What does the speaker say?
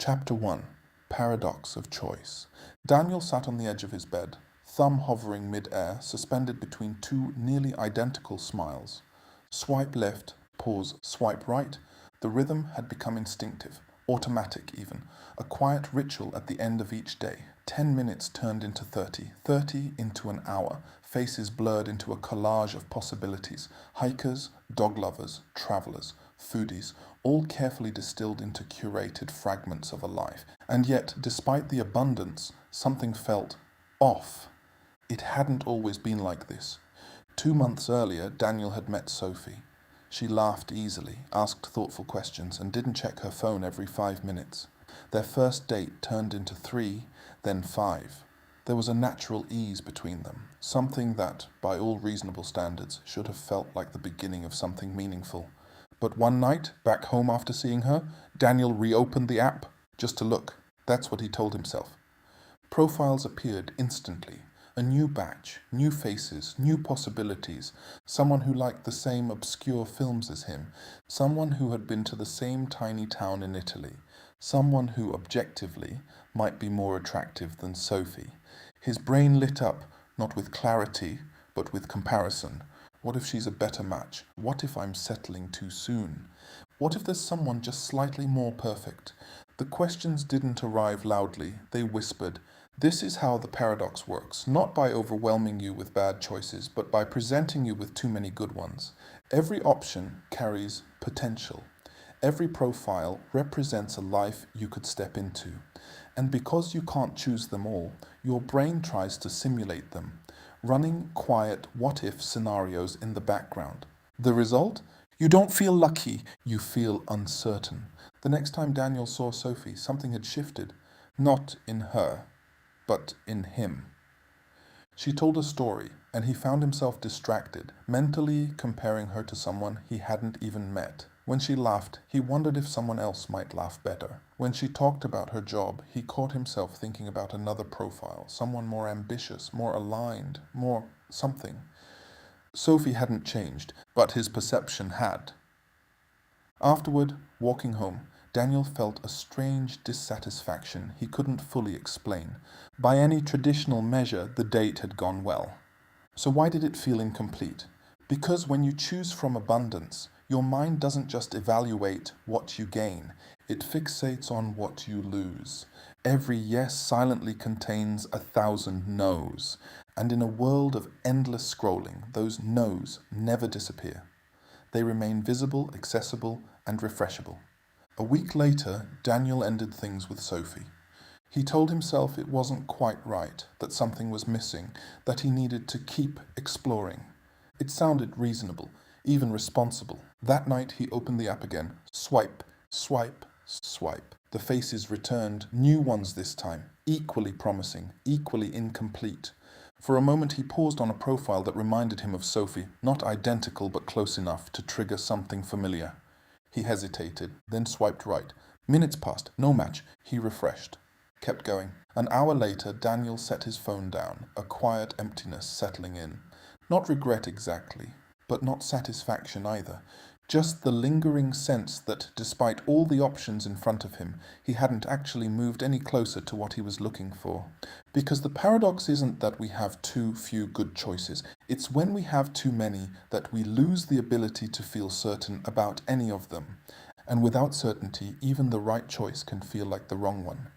Chapter 1. Paradox of Choice. Daniel sat on the edge of his bed, thumb hovering mid-air, suspended between two nearly identical smiles. Swipe left, pause, swipe right. The rhythm had become instinctive, automatic even, a quiet ritual at the end of each day. 10 minutes turned into 30, 30 into an hour, faces blurred into a collage of possibilities. Hikers, dog lovers, travelers, foodies, all carefully distilled into curated fragments of a life. And yet, despite the abundance, something felt off. It hadn't always been like this. 2 months earlier, Daniel had met Sophie. She laughed easily, asked thoughtful questions, and didn't check her phone every 5 minutes. Their first date turned into 3, then 5. There was a natural ease between them, something that, by all reasonable standards, should have felt like the beginning of something meaningful. But one night, back home after seeing her, Daniel reopened the app just to look. That's what he told himself. Profiles appeared instantly. A new batch, new faces, new possibilities. Someone who liked the same obscure films as him. Someone who had been to the same tiny town in Italy. Someone who, objectively, might be more attractive than Sophie. His brain lit up, not with clarity, but with comparison. What if she's a better match? What if I'm settling too soon? What if there's someone just slightly more perfect? The questions didn't arrive loudly, they whispered. This is how the paradox works, not by overwhelming you with bad choices, but by presenting you with too many good ones. Every option carries potential. Every profile represents a life you could step into. And because you can't choose them all, your brain tries to simulate them, running quiet what-if scenarios in the background. The result? You don't feel lucky, you feel uncertain. The next time Daniel saw Sophie, something had shifted, not in her, but in him. She told a story, and he found himself distracted, mentally comparing her to someone he hadn't even met. When she laughed, he wondered if someone else might laugh better. When she talked about her job, he caught himself thinking about another profile, someone more ambitious, more aligned, more something. Sophie hadn't changed, but his perception had. Afterward, walking home, Daniel felt a strange dissatisfaction he couldn't fully explain. By any traditional measure, the date had gone well. So why did it feel incomplete? Because when you choose from abundance, your mind doesn't just evaluate what you gain, it fixates on what you lose. Every yes silently contains 1,000 no's, and in a world of endless scrolling, those no's never disappear. They remain visible, accessible, and refreshable. A week later, Daniel ended things with Sophie. He told himself it wasn't quite right, that something was missing, that he needed to keep exploring. It sounded reasonable, even responsible. That night he opened the app again. Swipe, swipe, swipe. The faces returned, new ones this time, equally promising, equally incomplete. For a moment he paused on a profile that reminded him of Sophie, not identical but close enough to trigger something familiar. He hesitated, then swiped right. Minutes passed, no match. He refreshed. Kept going. An hour later, Daniel set his phone down, a quiet emptiness settling in. Not regret exactly, but not satisfaction either. Just the lingering sense that, despite all the options in front of him, he hadn't actually moved any closer to what he was looking for. Because the paradox isn't that we have too few good choices. It's when we have too many that we lose the ability to feel certain about any of them. And without certainty, even the right choice can feel like the wrong one.